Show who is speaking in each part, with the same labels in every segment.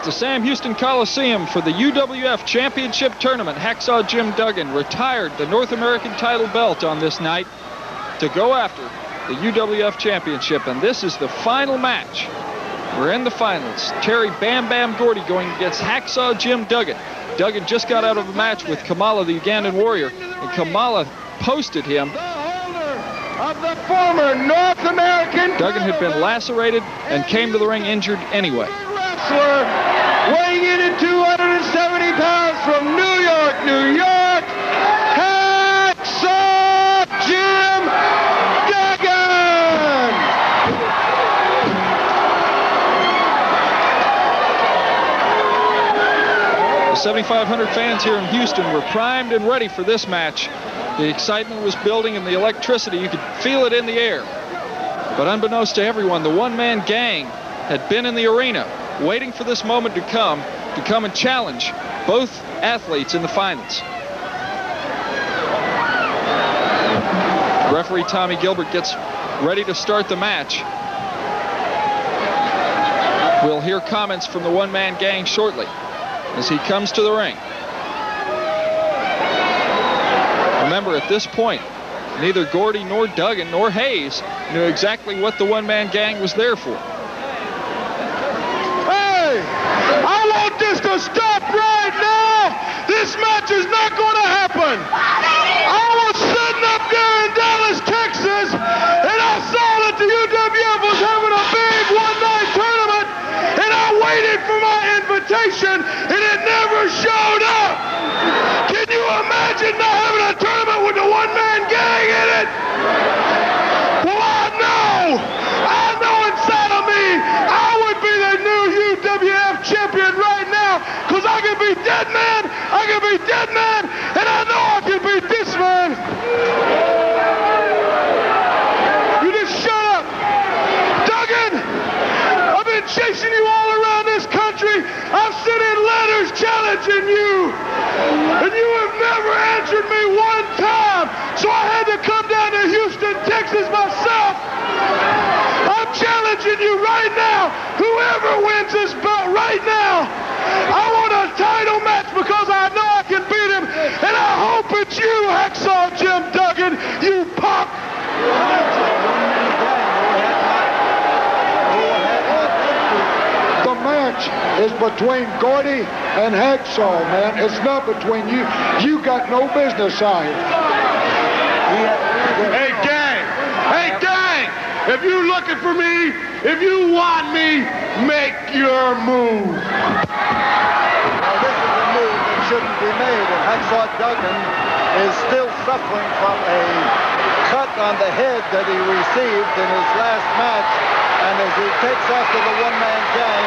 Speaker 1: At the Sam Houston Coliseum for the UWF Championship Tournament, Hacksaw Jim Duggan retired the North American title belt on this night to go after the UWF Championship. And this is the final match. We're in the finals. Terry Bam Bam Gordy going against Hacksaw Jim Duggan. Duggan just got out of a match with Kamala, the Ugandan warrior, and Kamala posted him.
Speaker 2: Of the former North American
Speaker 1: Duggan had been lacerated and came to the ring injured anyway.
Speaker 2: Wrestler weighing in at 270 pounds from New York, New York, Hacksaw Jim Duggan!
Speaker 1: The 7,500 fans here in Houston were primed and ready for this match. The excitement was building and the electricity, you could feel it in the air. But unbeknownst to everyone, the one-man gang had been in the arena waiting for this moment to come and challenge both athletes in the finals. Referee Tommy Gilbert gets ready to start the match. We'll hear comments from the one-man gang shortly as he comes to the ring. Remember, at this point, neither Gordy nor Duggan nor Hayes knew exactly what the one-man gang was there for.
Speaker 2: Hey, I want this to stop right now. This match is not going to happen. I was sitting up there in Dallas, Texas, and I saw that the UWF was having a big one-night tournament, and I waited for my invitation, and it never showed up. Can you imagine not having a tournament with the one-man gang in it? Well, I know inside of me, I would be the new UWF champion right now, because I can beat that man, and I know I can beat this man. You just shut up. Duggan, I've been chasing you all around this country. I've sent in letters challenging you, and you have never answered me one time, so I had to come down to Houston, Texas myself. I'm challenging you right now. Whoever wins this belt right now, I want a title match because I know I can beat him, and I hope it's you, Hacksaw Jim Duggan, you punk. The match is between Gordy and Hacksaw, man. It's not between you. You got no business on it. Hey, gang! If you're looking for me, if you want me, make your move.
Speaker 3: Now, this is a move that shouldn't be made, and Hacksaw Duggan is still suffering from a cut on the head that he received in his last match, and as he takes after the one-man gang,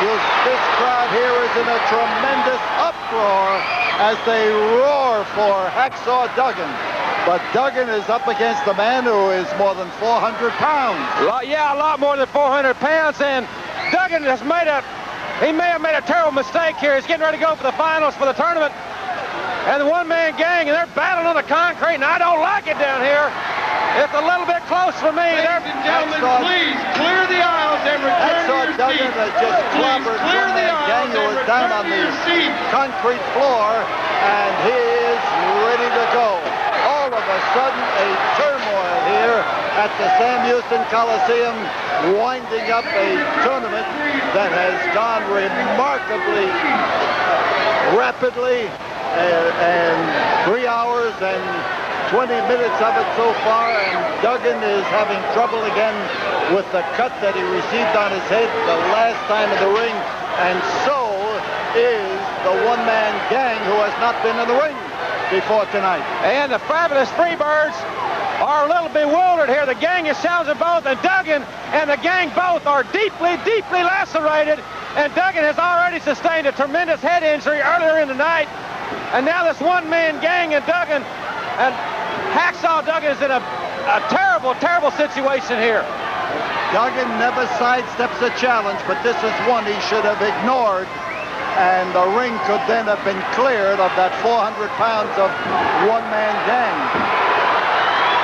Speaker 3: this crowd here is in a tremendous uproar as they roar for Hacksaw Duggan. But Duggan is up against a man who is more than 400 pounds.
Speaker 4: Yeah, a lot more than 400 pounds, and Duggan has may have made a terrible mistake here. He's getting ready to go for the finals for the tournament. And the one-man gang, and they're battling on the concrete, and I don't like it down here. It's a little bit close for me.
Speaker 2: Ladies and gentlemen, please clear the aisles and return to your seats.
Speaker 3: Duggan has just clobbered one-man gang who is down on the concrete floor, and he is ready to go. All of a sudden, a turmoil here at the Sam Houston Coliseum, winding up a tournament that has gone remarkably rapidly, and 3 hours and 20 minutes of it so far, and Duggan is having trouble again with the cut that he received on his head the last time in the ring, and so is the one-man gang who has not been in the ring before tonight.
Speaker 4: And the fabulous Freebirds are a little bewildered here. The gang is challenging both, and Duggan and the gang both are deeply, deeply lacerated, and Duggan has already sustained a tremendous head injury earlier in the night, and now this one-man gang and Duggan, and Hacksaw Duggan is in a terrible, terrible situation here.
Speaker 3: Duggan never sidesteps a challenge, but this is one he should have ignored, and the ring could then have been cleared of that 400 pounds of one-man gang.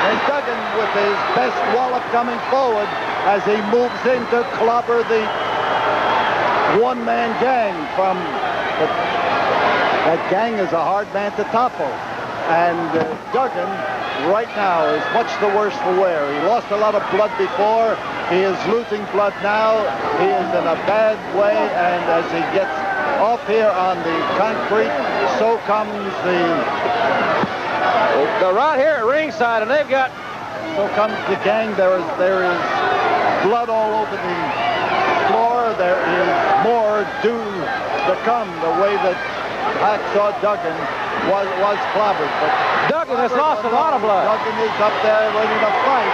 Speaker 3: And Duggan with his best wallop coming forward as he moves in to clobber the one-man gang from... That gang is a hard man to topple. And Duggan, right now, is much the worse for wear. He lost a lot of blood before. He is losing blood now. He is in a bad way, and as he gets off here on the concrete, so comes
Speaker 4: They're right here at ringside, and they've got...
Speaker 3: So comes the gang. There is blood all over the floor. There is more due to come, the way that Hacksaw Duggan was clobbered. But
Speaker 4: Duggan has lost a lot of blood.
Speaker 3: Duggan is up there ready to fight.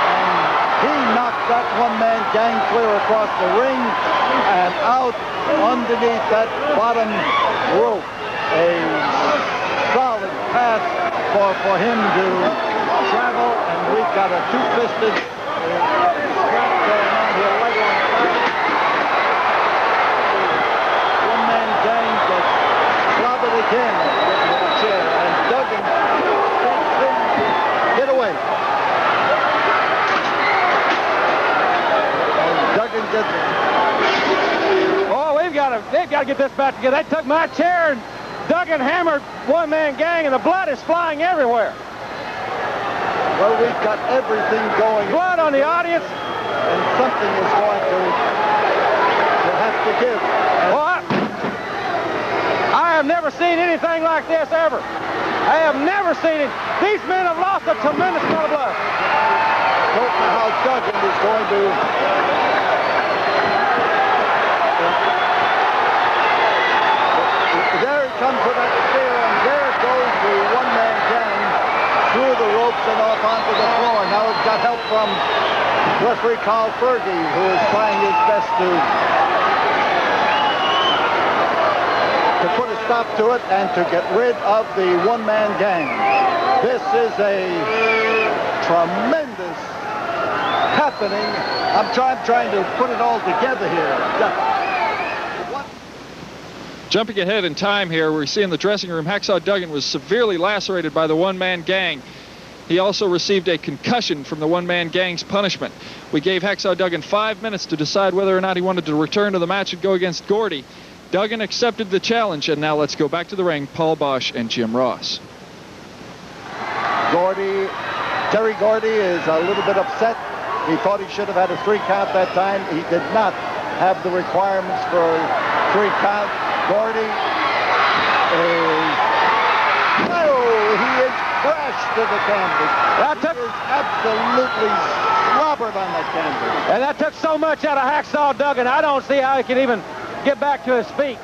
Speaker 3: And he knocked that one-man gang clear across the ring and out underneath that bottom rope. A solid path for him to travel, and we've got a two-fisted strap going on here right on top. One-man gang gets clobbered again with a chair, and Duggan get away. And Duggan gets...
Speaker 4: Oh, they've got to get this back together. They took my chair, and Duggan hammered one-man gang, and the blood is flying everywhere.
Speaker 3: Well, we've got everything going.
Speaker 4: Blood on the audience.
Speaker 3: And something is going to have to give.
Speaker 4: Well, I have never seen anything like this ever. I have never seen it. These men have lost a tremendous amount of blood.
Speaker 3: Don't know how Duggan is going to... There he comes with that spear, and there goes the one-man gang through the ropes and off onto the floor. Now it's got help from referee Carl Fergie, who is trying his best to put a stop to it and to get rid of the one-man gang. This is a tremendous happening. I'm trying to put it all together here.
Speaker 1: Jumping ahead in time here, we're seeing the dressing room. Hacksaw Duggan was severely lacerated by the one-man gang. He also received a concussion from the one-man gang's punishment. We gave Hacksaw Duggan 5 minutes to decide whether or not he wanted to return to the match and go against Gordy. Duggan accepted the challenge, and now let's go back to the ring. Paul Bosch and Jim Ross.
Speaker 3: Terry Gordy is a little bit upset. He thought he should have had a 3 count that time. He did not have the requirements for a 3 count. Gordy is... he is crashed to the canvas. He is absolutely slobbered on that canvas.
Speaker 4: And that took so much out of Hacksaw Duggan. I don't see how he can even get back to his feet.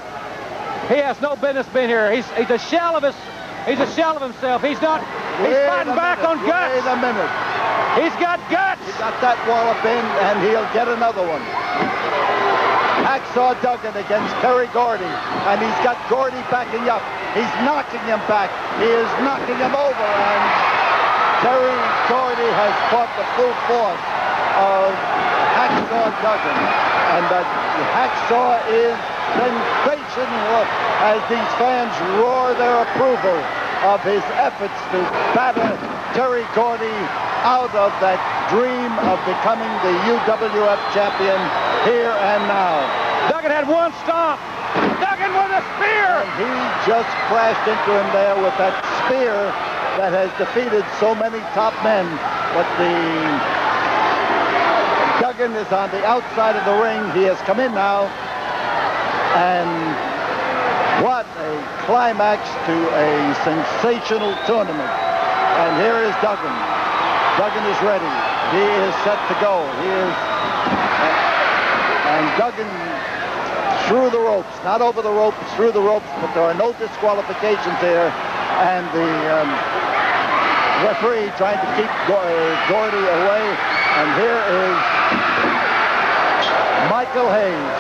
Speaker 4: He has no business being here. He's a shell of himself. He's fighting back on guts.
Speaker 3: Wait a minute.
Speaker 4: He's got guts.
Speaker 3: He got that wallop in, and he'll get another one. Hacksaw Duggan against Terry Gordy, and he's got Gordy backing up. He's knocking him back. He is knocking him over, and Terry Gordy has fought the full force of Hacksaw Duggan, and that Hacksaw is sensational as these fans roar their approval of his efforts to batter Terry Gordy out of that dream of becoming the UWF champion here and now.
Speaker 4: Duggan had one stomp. Duggan with a spear.
Speaker 3: And he just crashed into him there with that spear that has defeated so many top men. But Duggan is on the outside of the ring. He has come in now. And what a climax to a sensational tournament. And here is Duggan. Duggan is ready. He is set to go. And Duggan through the ropes, not over the ropes, through the ropes, but there are no disqualifications here. And the referee trying to keep Gordy away. And here is Michael Hayes.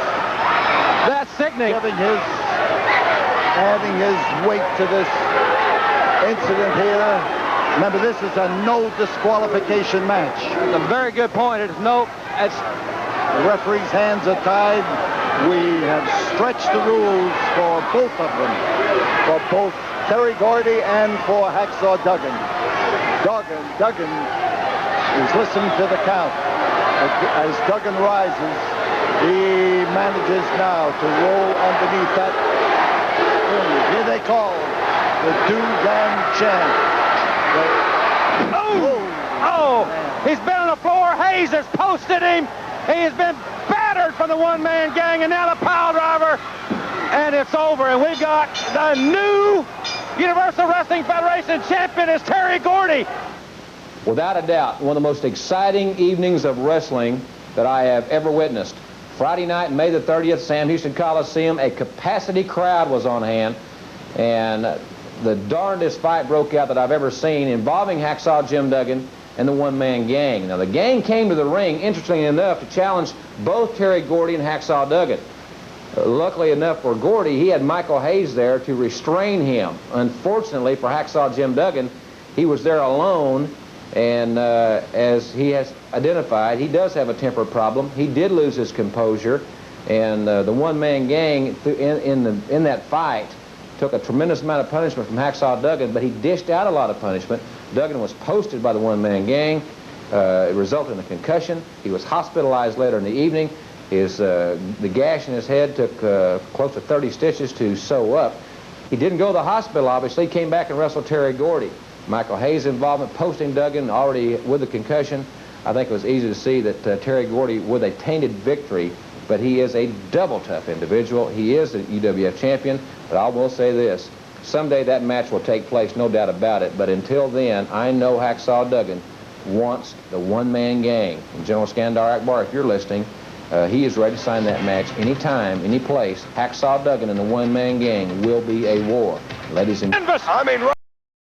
Speaker 4: That's sickening.
Speaker 3: Adding his weight to this incident here. Remember, this is a no disqualification match.
Speaker 4: It's a very good point. It is no.
Speaker 3: The referee's hands are tied. We have stretched the rules for both of them, for both Terry Gordy and for Hacksaw Duggan. Duggan is listening to the count. As Duggan rises, He manages now to roll underneath that. Here they call the Dugan chant.
Speaker 4: He's been on the floor. Hayes has posted him. He has been battered from the one-man gang, and now the pile driver. And it's over, and we've got the new Universal Wrestling Federation champion is Terry Gordy.
Speaker 5: Without a doubt, one of the most exciting evenings of wrestling that I have ever witnessed. Friday night, May the 30th, Sam Houston Coliseum, a capacity crowd was on hand, and the darndest fight broke out that I've ever seen involving Hacksaw Jim Duggan and the one-man gang. Now, the gang came to the ring, interestingly enough, to challenge both Terry Gordy and Hacksaw Duggan. Luckily enough for Gordy, he had Michael Hayes there to restrain him. Unfortunately for Hacksaw Jim Duggan, he was there alone, and as he has identified, he does have a temper problem. He did lose his composure, and the one-man gang in that fight took a tremendous amount of punishment from Hacksaw Duggan, but he dished out a lot of punishment. Duggan was posted by the one-man gang. It resulted in a concussion. He was hospitalized later in the evening. The gash in his head took close to 30 stitches to sew up. He didn't go to the hospital, obviously. He came back and wrestled Terry Gordy. Michael Hayes' involvement, posting Duggan already with the concussion. I think it was easy to see that Terry Gordy, with a tainted victory, but he is a double tough individual. He is the UWF champion, but I will say this. Someday that match will take place, no doubt about it, but until then, I know Hacksaw Duggan wants the one-man gang. And General Skandar Akbar, if you're listening, he is ready to sign that match anytime, any place. Hacksaw Duggan and the one-man gang will be a war. Ladies and gentlemen.